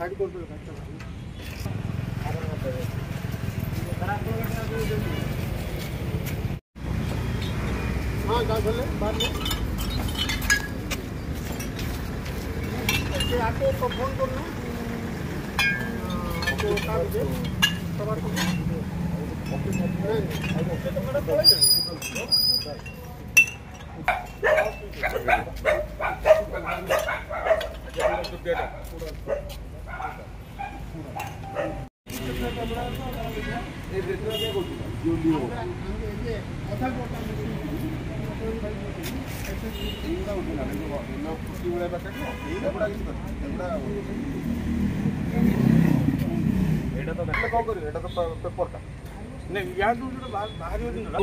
हाँ जा चले बाद में आपको तो फोन कर लो आपको काम दे सवार को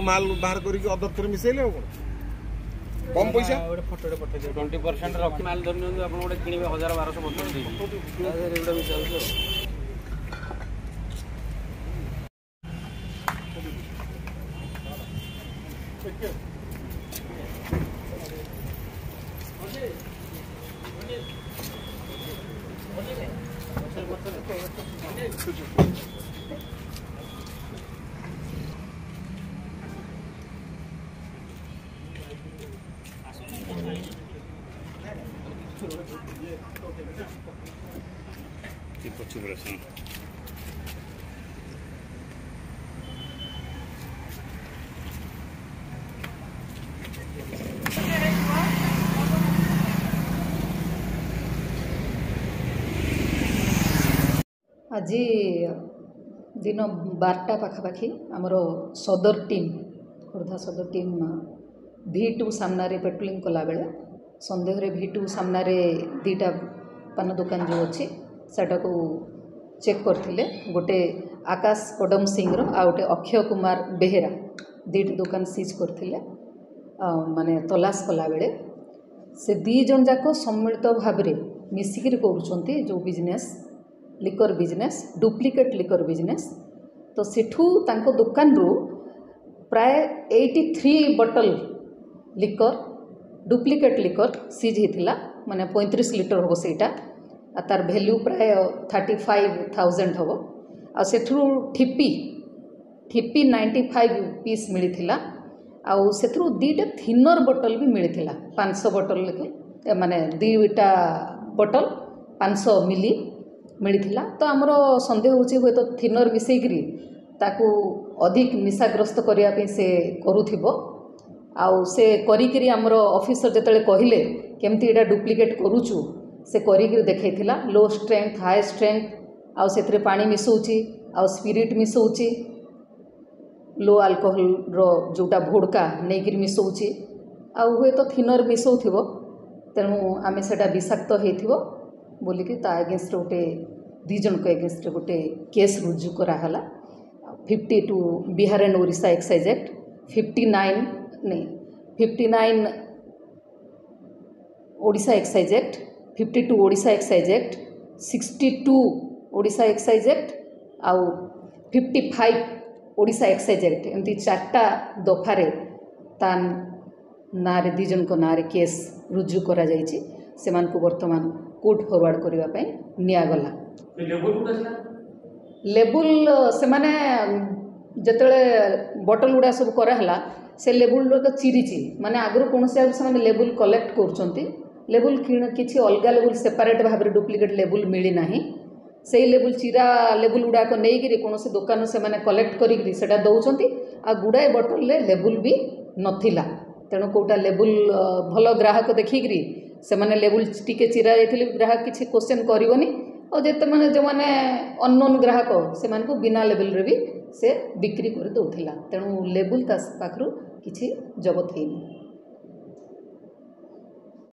माल बाहर करके अदर मिसेले कम पैसा फोटो पठे 20% रखी माल धरि नियंतु आपण गोटे किनिबे 1000-1200 बोतल दे एटा मिसा आज दिन 12टा पाखापाखि आमर सदर टीम खोर्धा सदर टीम V2 सामना पेट्रोलिंग कला बेले संदेह V2 सामना दीटा पान दुकान जो अच्छी सेटा को चेक करथिले गोटे आकाश पडम सिंह आ गोटे अक्षय कुमार बेहेरा दीटा दुकान सीज करथिले माने तलाश कला बेले से दी जन जाक सम्मिलित भाव में मिसिकिरी करूछंती जो business liquor business duplicate liquor business तो सेठू तांको दुकान रू प्राय 83 बटल लिकर डुप्लिकेट लिकर सीज होता माने 35 लिटर हम सेटा तार भैल्यू प्राय 35,000 हम आ सेठू ठिपी 95 पीस मिलता आउ सेठू दीटा थिनर बटल भी मिलता 500 बटल माने दीटा बटल 500 मिली मिलता तो आमर सन्देह हो तो थिनर मिसेकरी ताकू अधिक निशाग्रस्त करने से करूथिबो आउ से करिकरी आमर ऑफिसर जतले कहले केमती एटा डुप्लिकेट करूचु से करिकरी देखैथिला लो स्ट्रेंथ हाई स्ट्रेंथ आउ सेथरे पानी मिसौची आउ स्पिरिट मिसौची लो अल्कोहल रो जोटा भोडका नेगिर मिसौची आउ हुए तो थिनर मिसौथिबो तेणु आमे सेटा विषाक्त हेथिबो बोलिकी ता अगेंस्ट गोटे दीजन को अगेंस्ट गोटे केस रुजु कराला 52 Bihar and Odisha excise act 59 Odisha excise act 52 Odisha excise act 62 Odisha excise act आउ 55 ओडिशा एक्साइज एक्ट एमती 4टा दफारे ता नारे दीजन को नारे केस रुजु करा जायछि सेमान को वर्तमान कोर्ट फॉरवर्ड करने निगला लेबुल से माने जतले बटल गुड़ा सब कराला से लेबुल तो चिरीची माने आगु कौन से लेबुल कलेक्ट कर लेबुल किसी अलग लेबुल सेपरेट भाव में डुप्लिकेट लेबुल मिलना से लेबुल चिरा लेबुल गुड़ाक नहीं कौन से दुकान से माने कलेक्ट करा दौरान आ गुड़ाए बटल लेबुल भी नथिला तेणु कौटा लेबुल भल ग्राहक देखिकी से माने लेबुल टिके चिरा जाइए ग्राहक किसी क्वेश्चन करनी और जिते मैंने जो मैंने अननोन ग्राहक से बिना लेबुल रे भी से बिक्री कर दौला तेणु लेबुल पाखु किसी जगत है।